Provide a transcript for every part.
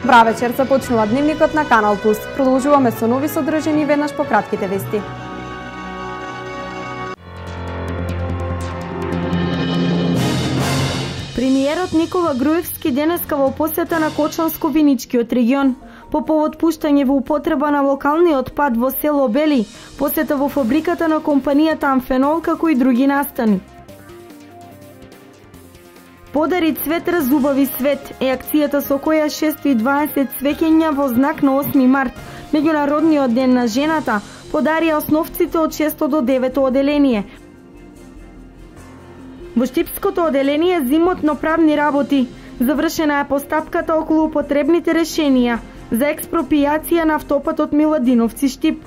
Бра вечер, започнува дневникот на Канал Плюс. Продолжуваме со нови содржини веднаш по кратките вести. Премиерот Никола Груевски денеска во посета на Кочанско-Виничкиот регион. По повод пуштање во употреба на локалниот отпад во село Бели, посета во фабриката на компанијата Амфенол, како и други настани. Подари цвет, разубави свет е акцијата со која 620 цвеќења во знак на 8 март, меѓународниот ден на жената, подарија основците од 6 до 9 оделение. Во Штипското оделение зимотно правни работи. Завршена е постапката околу потребните решенија за експропријација на автопатот Миладиновци Штип.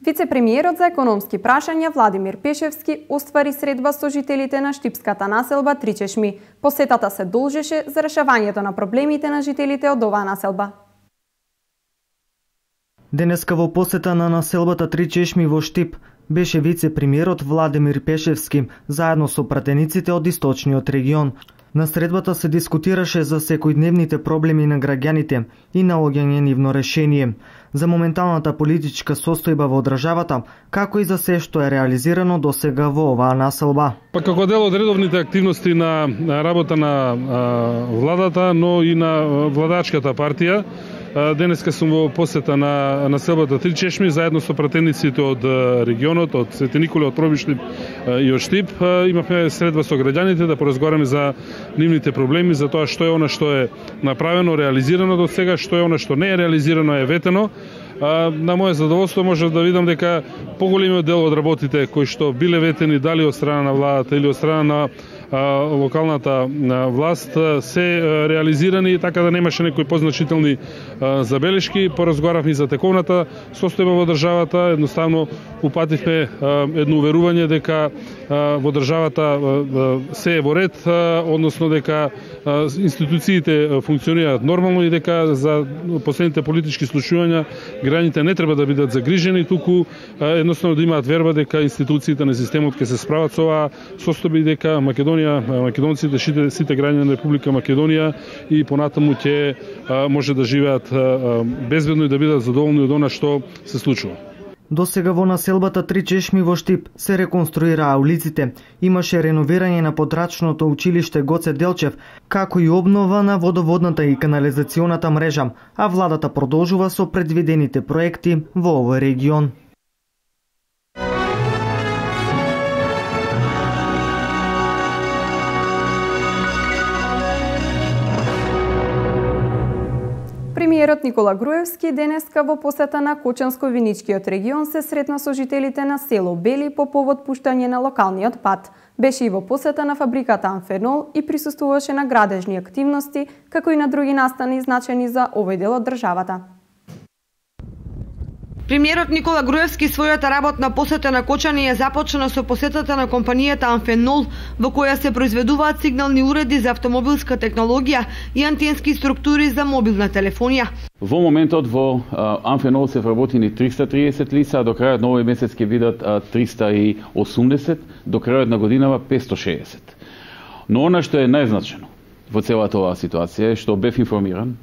Вице-премиерот за економски прашања Владимир Пешевски оствари средба со жителите на Штипската населба Тричешми. Посетата се должеше за решавањето на проблемите на жителите од оваа населба. Денеска во посета на населбата Тричешми во Штип беше вице-премиерот Владимир Пешевски заедно со пратениците од источниот регион. На средбата се дискутираше за секојдневните проблеми на граѓаните и наоѓање нивно решение, за моменталната политичка состојба во државата, како и за се што е реализирано досега во оваа населба. Како дел од редовните активности на работа на владата, но и на владачката партија, денеска сум во посета на населбата Тричешми заедно со пратениците од регионот, од Свети Николе, од Пробиштип и од Штип. Имавме средба со граѓаните да поразговараме за нивните проблеми, за тоа што е она што е направено, реализирано до сега, што е она што не е реализирано, е ветено. На моје задоволство можев да видам дека поголемиот дел од работите кои што биле ветени дали од страна на владата или од страна на локалната власт се реализирани, така да немаше некои позначителни забелешки. Поразговаравме за тековната состојба во државата, едноставно упативме едно уверување дека во државата се е во ред, односно дека институциите функционираат нормално и дека за последните политички случувања граѓаните не треба да бидат загрижени, туку едноставно да имаат верба дека институциите на системот ќе се справат со оваа состојба и дека македонците, сите граѓани на Република Македонија и понатаму ќе може да живеат безбедно и да бидат задоволни од она што се случува. Досега во населбата Тричешми во Штип се реконструираа улиците, имаше реновирање на подрачното училиште Гоце Делчев, како и обнова на водоводната и канализационата мрежа, а владата продолжува со предвидените проекти во овој регион. Премиерот Никола Груевски денеска во посета на Кочанско-Виничкиот регион се сретна со жителите на село Бели по повод пуштање на локалниот пат. Беше и во посета на фабриката Амфенол и присуствуваше на градежни активности, како и на други настани значени за овој дел од државата. Премиерот Никола Груевски својата работна посета на Кочани ја започна со посетата на компанијата Амфенол, во која се произведуваат сигнални уреди за автомобилска технологија и антенски структури за мобилна телефонија. Во моментот во Амфенол се вработени 330 лица, а до крајот на овој месец ќе бидат 380, до крајот на годинава 560. Но она што е најзначено во целата оваа ситуација е што бев информиран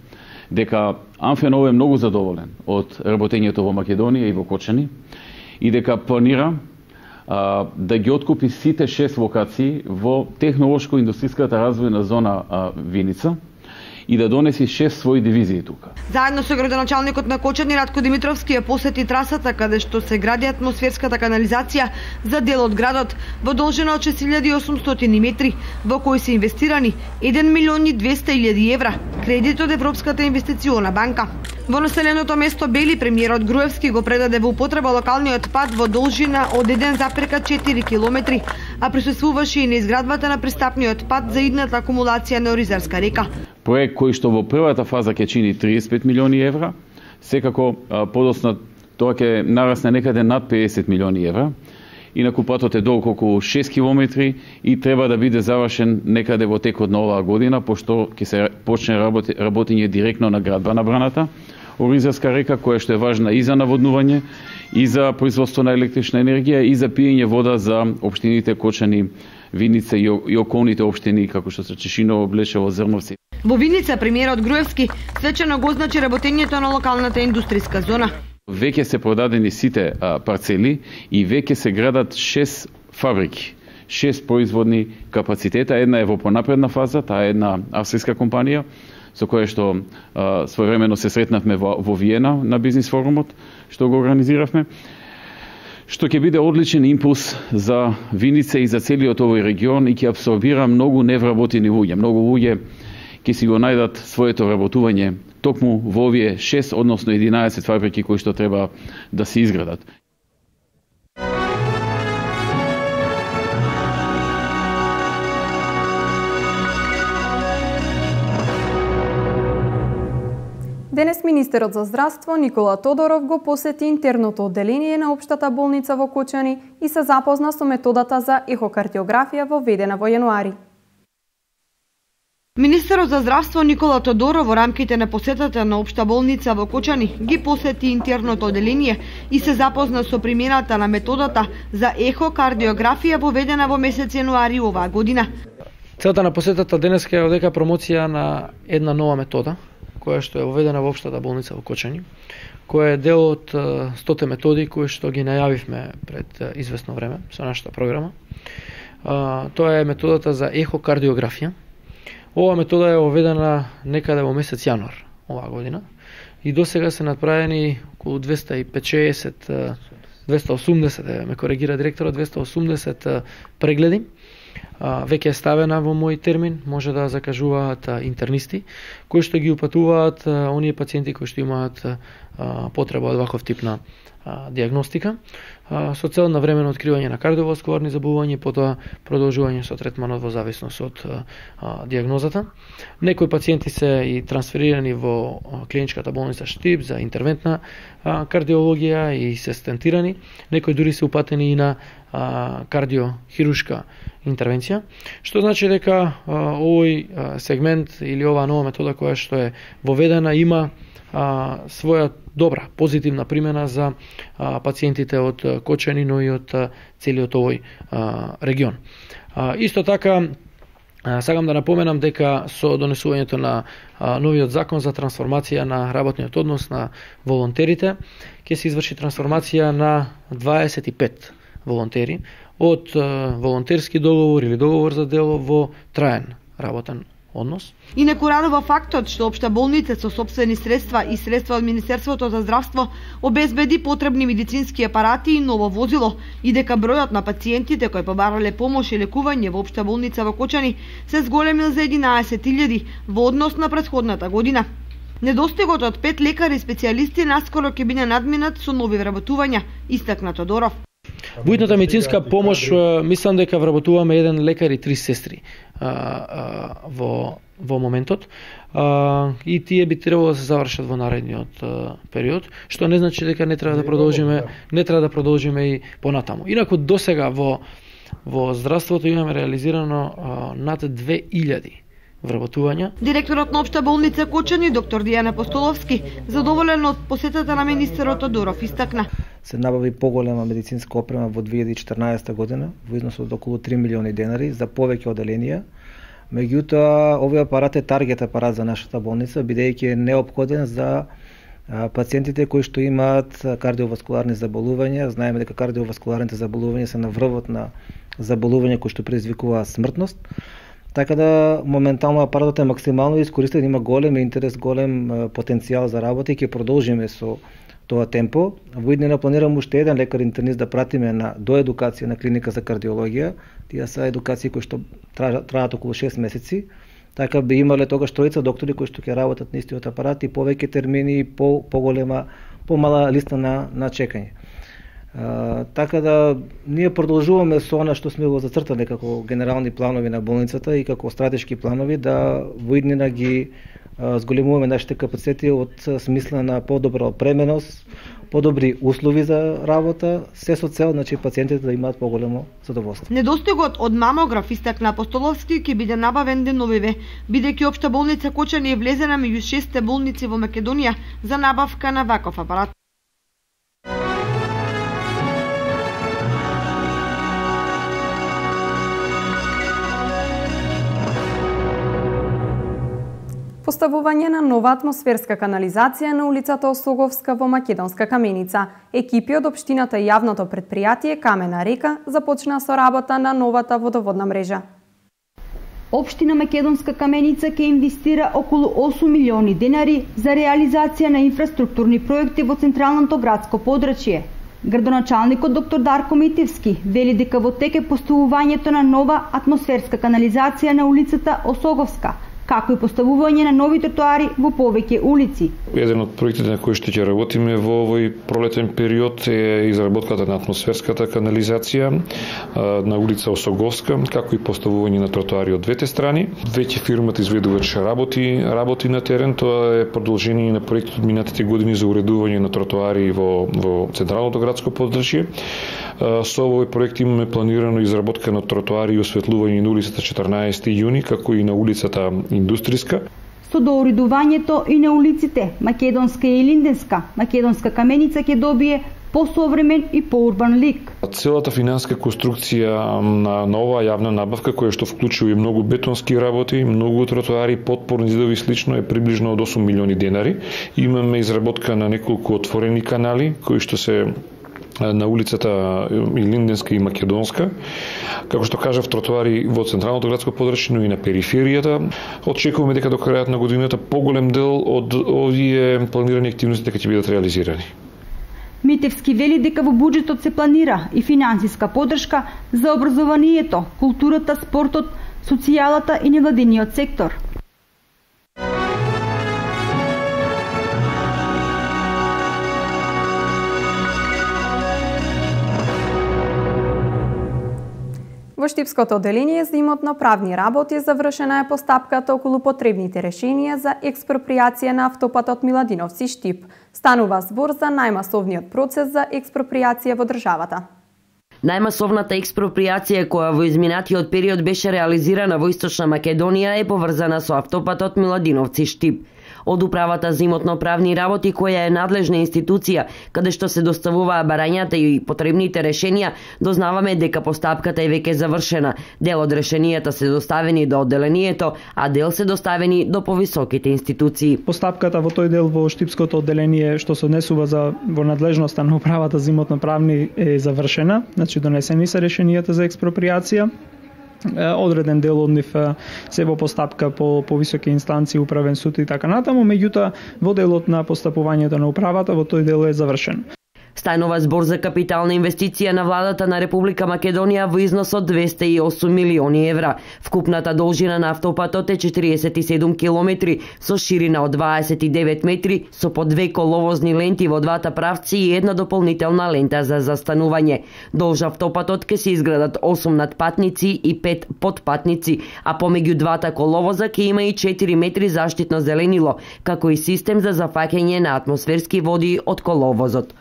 дека Амфенол е многу задоволен од работењето во Македонија и во Кочани и дека планира да ги откупи сите 6 локации во технолошко-индустријската развојна зона Виница и да донеси 6 своји дивизии тука. Заедно со градоначалникот на Кочани Ратко Димитровски ја посети трасата каде што се гради атмосферската канализација за дел од градот во должина од 6800 метри, во кои се инвестирани 1.200.000 евра, кредит од Европската инвестициона банка. Во населеното место Бели премиерот Груевски го предаде во употреба локалниот пат во должина од 1,4 километри, а присуствуваше и на изградбата на пристапниот пат за идната акумулација на Оризарска река. Проект кој што во првата фаза ќе чини 35 милиони евра, секако подоцна тоа ќе нарасне некаде над 50 милиони евра, Инаку патот е долг околу 6 километри и треба да биде завршен некаде во текот на оваа година, пошто ќе се почне работење директно на градба на браната. Оризарска река, која што е важна и за наводнување, и за производство на електрична енергија, и за пиење вода за општините Кочани, Виница и околните општини, како што се Чешиново, Блешево, Зрновци. Во Виница премиерот Груевски свечено го означи работењето на локалната индустријска зона. Веќе се продадени сите парцели и веќе се градат 6 фабрики, 6 производни капацитета. Една е во понапредна фаза, таа е една австријска компанија, со која што своевремено се сретнавме во Виена на бизнис форумот, што го организиравме, што ќе биде одличен импулс за Виница и за целиот овој регион и ќе абсорбира многу невработени луѓе. Многу луѓе ќе си го најдат своето вработување токму во овие 6, односно 11 фабрики кои што треба да се изградат. Денес министерот за здравство Никола Тодоров го посети интерното одделение на Општата болница во Кочани и се запозна со методата за ехокардиографија воведена во јануари. Министерот за здравство Никола Тодоров во рамките на посетата на Општа болница во Кочани ги посети интерното одделение и се запозна со примената на методата за ехокардиографија воведена во месец јануари оваа година. Целта на посетата денеска е одека промоција на една нова метода, која што е воведена во Општата болница во Кочани, која е дел од 100 методи кои што ги најавивме пред известно време со нашата програма. Тоа е методата за ехокардиографија. Ова метода е воведена некаде во месец јануар оваа година и досега се направени околу 280, ме коригира директорот, 280 прегледи. Веќе е ставена во мој термин, може да закажуваат интернисти, кои што ги упатуваат оние пациенти кои што имаат потреба од ваков тип на диагностика, со цел на времено откривање на кардиоваскуларни заболувања и потоа продолжување со третманот во зависност од диагнозата. Некои пациенти се и трансферирани во клиничката болница Штип за интервентна кардиологија и се стентирани. Некои дури се упатени и на кардиохирушка интервенција, што значи дека овој сегмент или оваа нова метода која што е воведена има своја добра, позитивна примена за пациентите од Кочани, но и од целиот овој регион. Исто така, сакам да напоменам дека со донесувањето на новиот закон за трансформација на работниот однос на волонтерите, ќе се изврши трансформација на 25 волонтери од волонтерски договор или договор за дело во траен работен однос. Инаку радува фактот што Општа болница со сопствени средства и средства од Министерството за здравство обезбеди потребни медицински апарати и ново возило и дека бројот на пациентите кои побарале помош и лекување во Општа болница во Кочани се зголемил за 11.000 во однос на претходната година. Недостигот од 5 лекари и специјалисти наскоро ќе биде надминат со нови вработувања, истакна Тодоров. Во hitната медицинска помош мислам дека вработуваме 1 лекар и 3 сестри во моментот и тие би требало да се завршат во наредниот период, што не значи дека не треба да продолжиме и понатаму. Инаку досега во здравството имаме реализирано над 2000 вработувања. Директорот на Општа болница Кочани, доктор Дијана Постоловски, задоволен од посетата на министерот Тодоров, истакна. Се набави поголема медицинска опрема во 2014 година во износ од околу 3 милиони денари за повеќе оделенија. Меѓутоа, овој апарат е таргет апарат за нашата болница, бидејќи е неопходен за пациентите кои што имаат кардиоваскуларни заболувања. Знаеме дека кардиоваскуларните заболувања се на врвот на заболувања кои што предизвикуваат смртност. Така да моментално апаратот е максимално искористен, има голем интерес, голем потенцијал за работа и ќе продолжиме со тоа темпо. Во иднина планирам уште еден лекар интернист да пратиме на доедукација на клиника за кардиологија. Тие се едукации кои што траат околу 6 месеци. Така би имале тогаш тројца доктори кои што ќе работат на истиот апарат и повеќе термини и помала листа на чекање. Така да ние продолжуваме со она што сме го зацртале како генерални планови на болницата и како стратешки планови да во иднина ги зголемуваме нашите капацитети од смисла на подобра опременост, подобри услови за работа, се со цел пациентите да имаат поголемо задоволство. Недостигот од мамограф, истакна Апостоловски, ќе биде набавен деновиве, бидејќи општа болница Кочани е влезена меѓу 6 болници во Македонија за набавка на ваков апарат. Поставување на нова атмосферска канализација на улицата Осоговска во Македонска Каменица. Екипи од општината и јавното предпријатие Камена река започна со работа на новата водоводна мрежа. Општина Македонска Каменица ќе инвестира околу 8 милиони денари за реализација на инфраструктурни проекти во централното градско подрачје. Градоначалникот доктор Дарко Митевски вели дека во тек е поставувањето на нова атмосферска канализација на улицата Осоговска, како и поставување на нови тротоари во повеќе улици. Еден од проектите на кои што ќе работиме во овој пролетен период е изработката на атмосферската канализација на улица Осоговска, како и поставување на тротоари од двете страни. Веќе фирмата изведувач работи на терен. Тоа е продолжение на проектот од минатите години за уредување на тротоари во централното градско подрачје. Со овој проект имаме планирано изработка на тротоари и осветлување на улицата 14 јуни, како и на улицата Индустријска. Со доуредувањето и на улиците Македонска и Линденска, Македонска Каменица ќе добие посовремен и поурбан лик. Целата финанска конструкција на нова јавна набавка, која што вклучува и многу бетонски работи, многу тротоари, подпорни зидови и слично, е приближно од 8 милиони денари. Имаме изработка на неколку отворени канали, кои што се на улицата и Линденска и Македонска. Како што кажав, тротоари во централното градско подрачје, но и на периферијата. Очекуваме дека до крајот на годината поголем дел од овие планирани активности дека ќе бидат реализирани. Митевски вели дека во буџетот се планира и финансиска поддршка за образованието, културата, спортот, социјалата и невладиниот сектор. Во Штипското одделение за имотно-правни работи завршена е постапката околу потребните решенија за експроприација на автопатот Миладиновци-Штип. Станува збор за најмасовниот процес за експроприација во државата. Најмасовната експроприација која во изминатиот период беше реализирана во Источна Македонија е поврзана со автопатот Миладиновци-Штип. Од Управата за имотно-правни работи, која е надлежна институција, каде што се доставуваа барањата и потребните решенија, дознаваме дека постапката е веќе завршена. Дел од решенијата се доставени до одделението, а дел се доставени до повисоките институции. Постапката во тој дел во Штипското одделение што се однесува во надлежноста на Управата за имотно-правни е завршена, значи донесени се решенијата за експроприација. Одреден дел од нив се во постапка по високи инстанции, управен суд и така натаму, меѓутоа во делот на постапувањето на управата во тој дел е завршен. Стајнува збор за капитална инвестиција на владата на Република Македонија во износ од 208 милиони евра. Вкупната должина на автопатот е 47 километри со ширина од 29 метри со по 2 коловозни ленти во двата правци и една дополнителна лента за застанување. Долж автопатот ќе се изградат 8 надпатници и 5 подпатници, а помеѓу двата коловоза ќе има и 4 метри заштитно зеленило, како и систем за зафаќање на атмосферски води од коловозот.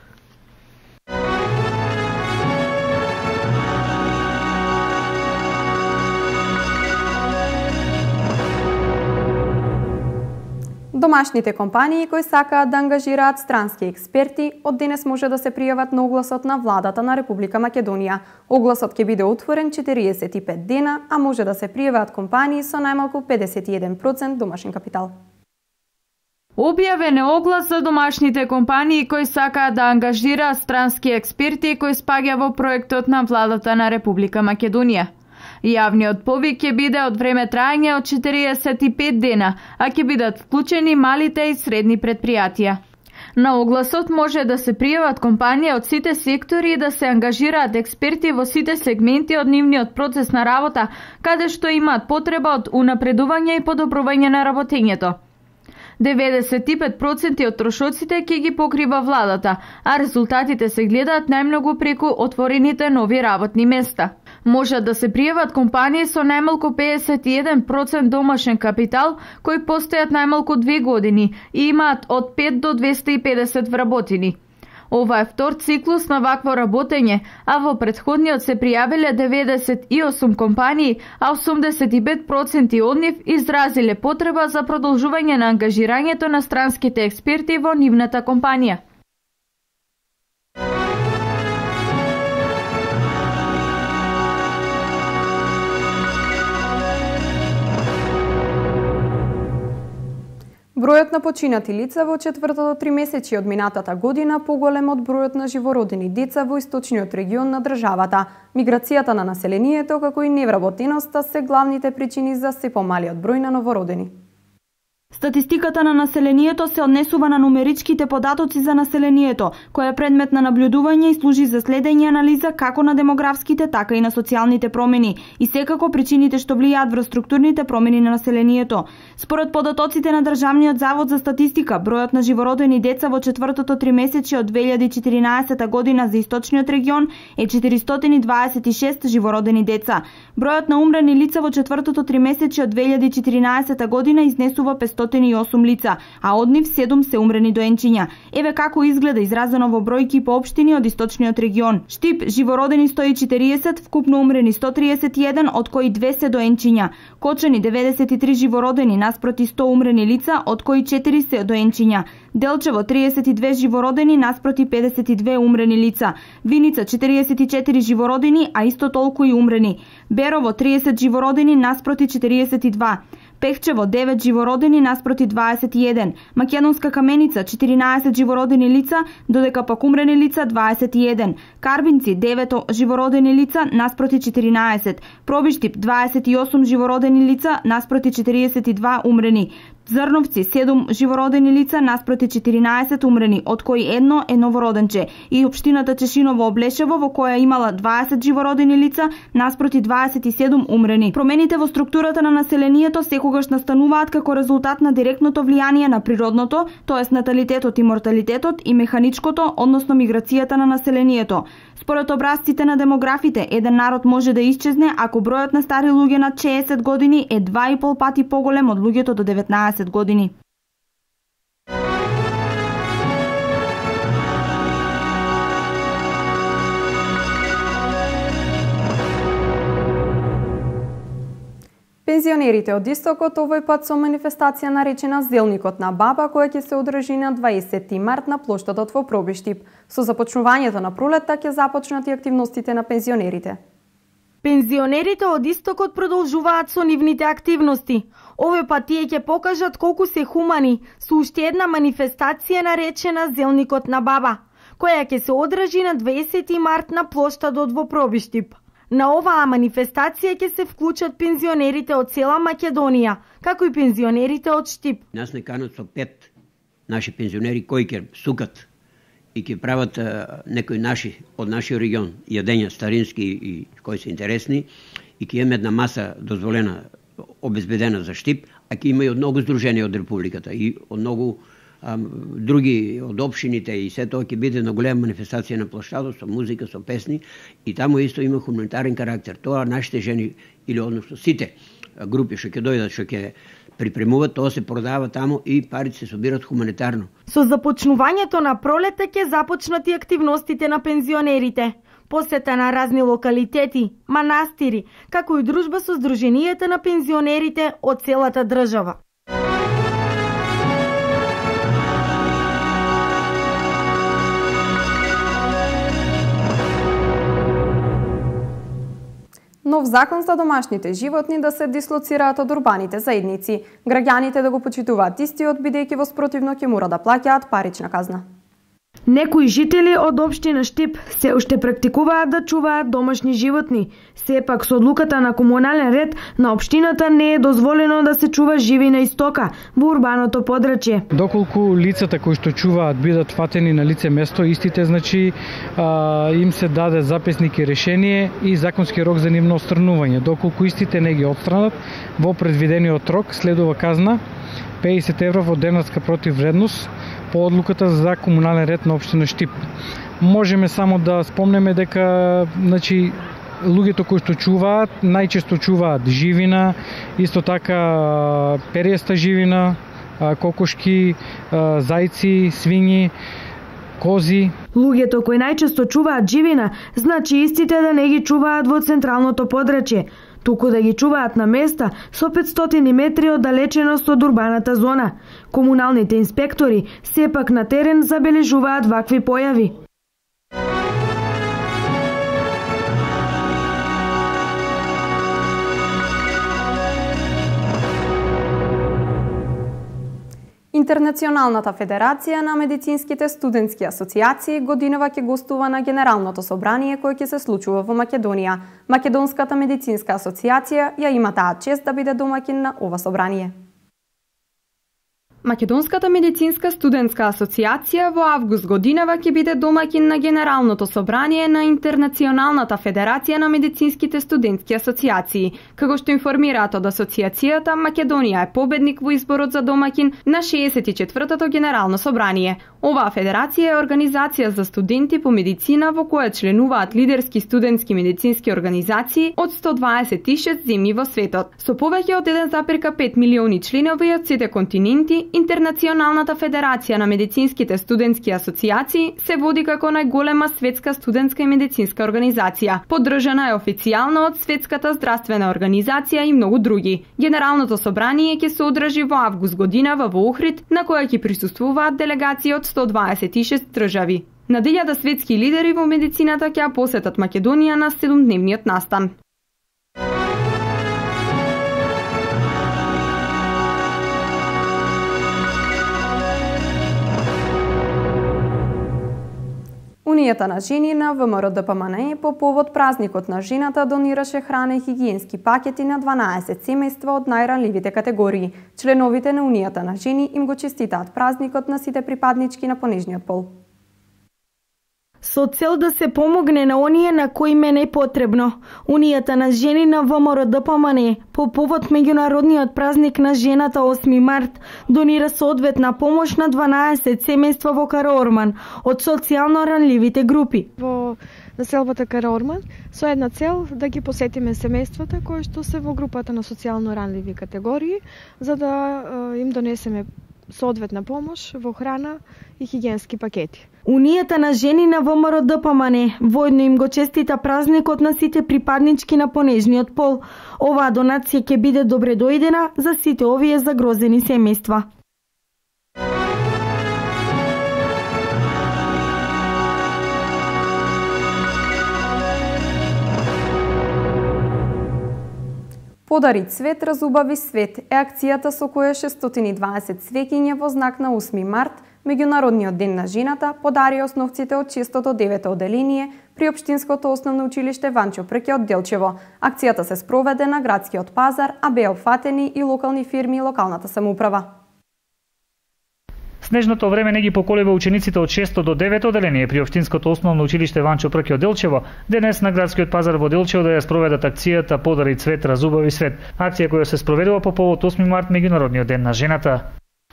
Домашните компании кои сакаат да ангажираат странски експерти, од денес може да се пријават на огласот на владата на Република Македонија. Огласот ќе биде отворен 45 дена, а може да се пријаваат компании со најмалку 51% домашен капитал. Објавен е оглас за домашните компании кои сакаат да ангажираат странски експерти кои спаѓа во проектот на владата на Република Македонија. Јавниот повик ќе биде од време трајање од 45 дена, а ќе бидат вклучени малите и средни предпријатија. На огласот може да се пријават компании од сите сектори и да се ангажираат експерти во сите сегменти од нивниот процес на работа, каде што имаат потреба од унапредување и подобрување на работењето. 95% од трошоците ќе ги покрива владата, а резултатите се гледаат најмногу преку отворените нови работни места. Можат да се пријават компании со најмалку 51% домашен капитал, кои постојат најмалку 2 години и имаат од 5 до 250 вработени. Ова е втор циклус на вакво работење, а во претходниот се пријавиле 98 компании, а 85% од нив изразиле потреба за продолжување на ангажирањето на странските експерти во нивната компанија. Бројот на починати лица во четвртото тримесечје од минатата година поголем од бројот на живородени деца во источниот регион на државата. Миграцијата на населението како и невработеноста се главните причини за се помалиот број на новородени. Статистиката на населението се однесува на нумеричките податоци за населението, која е предмет на наблюдување и служи за следење и анализа како на демографските, така и на социјалните промени и секако причините што влијаат врз структурните промени на населението. Според податоците на Државниот завод за статистика, бројот на живородени деца во четвртото тримесечје од 2014 година за источниот регион е 426 живородени деца. Бројот на умрени лица во четвртото тримесечје од 2014 година изнесува 508 лица, а од нив 7 се умрени доенчиња. Еве како изгледа изразено во бројки по општини од источниот регион. Штип живородени 140, вкупно умрени 131, од кои 2 се доенчиња. Кочани 93 живородени наспроти 100 умрени лица, од кои 4 се доенчиња. Делчево 32 живородени наспроти 52 умрени лица. Виница 44 живородени, а исто толку и умрени. Берово 30 живородени наспроти 42. Пехчево 9 живородени наспроти 21. Македонска Каменица 14 живородени лица, додека пак умрени лица 21. Карбинци 9 живородени лица наспроти 14. Пробиштип 28 живородени лица наспроти 42 умрени. Зрновци 7 живородени лица наспроти 14 умрени, од кои едно е новороденче, и општината Чешиново Облешево во која имала 20 живородени лица наспроти 27 умрени. Промените во структурата на населението секогаш настануваат како резултат на директното влијание на природното, тоест наталитетот и морталитетот, и механичкото, односно миграцијата на населението. Според образците на демографите, еден народ може да исчезне ако бројот на стари луѓе над 60 години е 2,5 пати поголем од луѓето до 19 години. Пензионерите од Истокот овој пат со манифестација наречена Зелникот на баба, која ќе се одржи на 20 март на плоштадот во Пробиштип. Со започнувањето на пролетта ќе започнат и активностите на пензионерите. Пензионерите од Истокот продолжуваат со нивните активности. Овој пат тие ќе покажат колку се хумани со уште една манифестација наречена Зелникот на баба, која ќе се одржи на 20 март на плоштадот во Пробиштип. На оваа манифестација ќе се вклучат пензионерите од цела Македонија, како и пензионерите од Штип. Нас не канат со 5 наши пензионери кои ќе сукат и ќе прават некои наши од нашиот регион јадења старински и кои се интересни, и ќе имаме една маса дозволена, обезбедена за Штип, а ќе има и од многу здруженија од Републиката и од многу други од општините, и се тоа ќе биде на голема манифестација на плоштадот со музика, со песни, и таму исто има хуманитарен карактер. Тоа нашите жени или односно сите групи што ќе дојдат, што ќе припремуваат, тоа се продава таму и парите се собират хуманитарно. Со започнувањето на пролета ќе започнат и активностите на пензионерите. Посета на разни локалитети, манастири, како и дружба со здруженијата на пензионерите од целата држава. Нов закон за домашните животни да се дислоцираат од урбаните заедници. Граѓаните да го почитуваат истиот, бидејќи во спротивно ќе мора да плаќаат парична казна. Некои жители од општина Штип се уште практикуваат да чуваат домашни животни. Сепак со одлуката на комунален ред на општината не е дозволено да се чува живина и стока во урбаното подрачје. Доколку лицата кои што чуваат бидат фатени на лице место, истите им се даде записник и решение и законски рок за нивно отстранување. Доколку истите не ги отстранат, во предвидениот рок следува казна 50 евро во денарска противвредност по одлуката за комунален ред на општина Штип. Можеме само да спомнеме дека луѓето кои што чуваат, најчесто чуваат живина, исто така периеста живина, кокошки, зајци, свињи. кози. Луѓето кои најчесто чуваат живина, значи истите да не ги чуваат во централното подрачје, туку да ги чуваат на места со 500 метри оддалеченост од урбаната зона. Комуналните инспектори сепак на терен забележуваат вакви појави. Интернационалната федерација на медицинските студентски асоциации годинава ќе гостува на Генералното собрание кое ќе се случува во Македонија. Македонската медицинска асоциација ја има таа чест да биде домаќин на ова собрание. Македонската медицинска студентска асоциација во август годинава ќе биде домаќин на Генералното собрание на Интернационалната федерација на медицинските студентски асоциации. Како што информираат од асоциацијата, Македонија е победник во изборот за домаќин на 64-тото Генерално собрание. Оваа федерација е организација за студенти по медицина во која членуваат лидерски студентски медицински организации од 126 земји во светот. Со повеќе од 1,5 милиони членови од сите континенти, Интернационалната федерација на медицинските студентски асоциации се води како најголема светска студентска и медицинска организација. Поддржана е официјално од Светската здравствена организација и многу други. Генералното собрание ќе се одржи во август годинава во Охрид, на која ќе присуствуваат делегации од 126 држави. На 1000 светски лидери во медицината ќе посетат Македонија на 7-дневниот настан. Унијата на жени на ВМРО ДПМНЕ по повод празникот на жената донираше храна и хигиенски пакети на 12 семејства од најранливите категории. Членовите на Унијата на жени им го честитаат празникот на сите припаднички на понежниот пол. Со цел да се помогне на оние на кои ме не е потребно, Унијата на жени на ВМРО ДПМНЕ по повод меѓународниот празник на жената 8 март донира соодветна помош на 12 семејства во Караорман од социјално ранливите групи. Во населбата Караорман со една цел да ги посетиме семејствата кои што се во групата на социјално ранливи категории, за да им донесеме соодветна помош во храна и хигиенски пакети. Унијата на жени на ВМРО ДПМНЕ воедно им го честита празникот на сите припаднички на понежниот пол. Оваа донација ќе биде добре дојдена за сите овие загрозени семејства. Подари цвет, разубави свет е акцијата со која 620 цвеќиња во знак на 8 март, Меѓународниот ден на жената, подари основците од 6-то 9-то оделение при Општинското основно училиште Ванчо Прке од Делчево. Акцијата се спроведе на градскиот пазар, а беа опфатени и локални фирми и локалната самоуправа. Снежното време не ги поколева учениците од 6 до 9 оделение при Општинското основно училиште Ванчо Прке од Делчево, денес на градскиот пазар во Делчево да ја спроведат акцијата Подари цвет, разубави свет, акција која се спроведува по повод 8 март Меѓународниот ден на жената.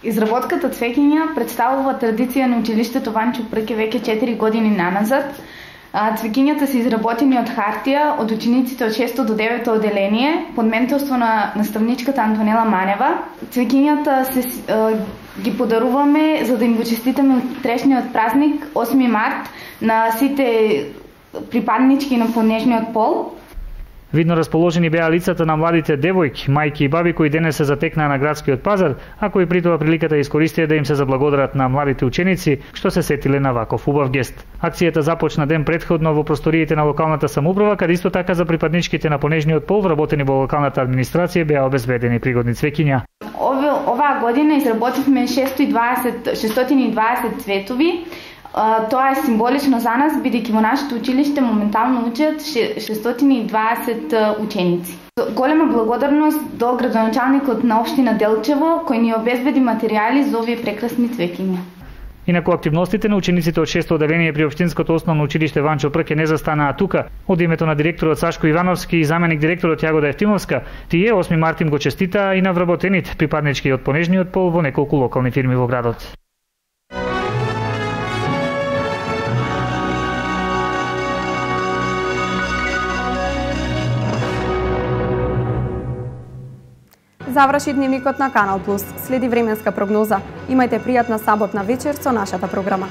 Изработката цвеќиња представува традиција на училиштето Ванчо Прке веќе 4 години наназад. Цвеќињата се изработени од хартија од учениците од 6 до 9 оделение под менторство на наставничката Антонела Манева. Цвеќињата ги подаруваме за да им го честитаме утрешниот празник 8 март на сите припаднички на понежниот пол. Видно расположени беа лицата на младите девојки, мајки и баби кои денес се затекнаа на градскиот пазар, а кои при тоа приликата искористија да им се заблагодарат на младите ученици што се сетиле на ваков убав гест. Акцијата започна ден претходно во просториите на локалната самоуправа, каде исто така за припадничките на понежниот пол вработени во локалната администрација беа обезбедени пригодни цвеќиња. Оваа година изработивме 620 цветови. Тоа е символично за нас, бидејќи во нашето училиште моментално учат 620 ученици. Голема благодарност до градоначалникот на општина Делчево, кој ни обезбеди материјали за овие прекрасни цвеќиња. Инаку активностите на учениците од 6-то оделение при Општинското основно училиште Ванчо Прке не застанаа тука. Од името на директорот Сашко Ивановски и заменик директорот Јагода Ефтимовска, тие 8 март им го честитаа и на вработените припаднички од понежниот пол во неколку локални фирми во градот. Заврши дневникот на Канал Плюс. Следи временска прогноза. Имајте пријатна саботна вечер со нашата програма.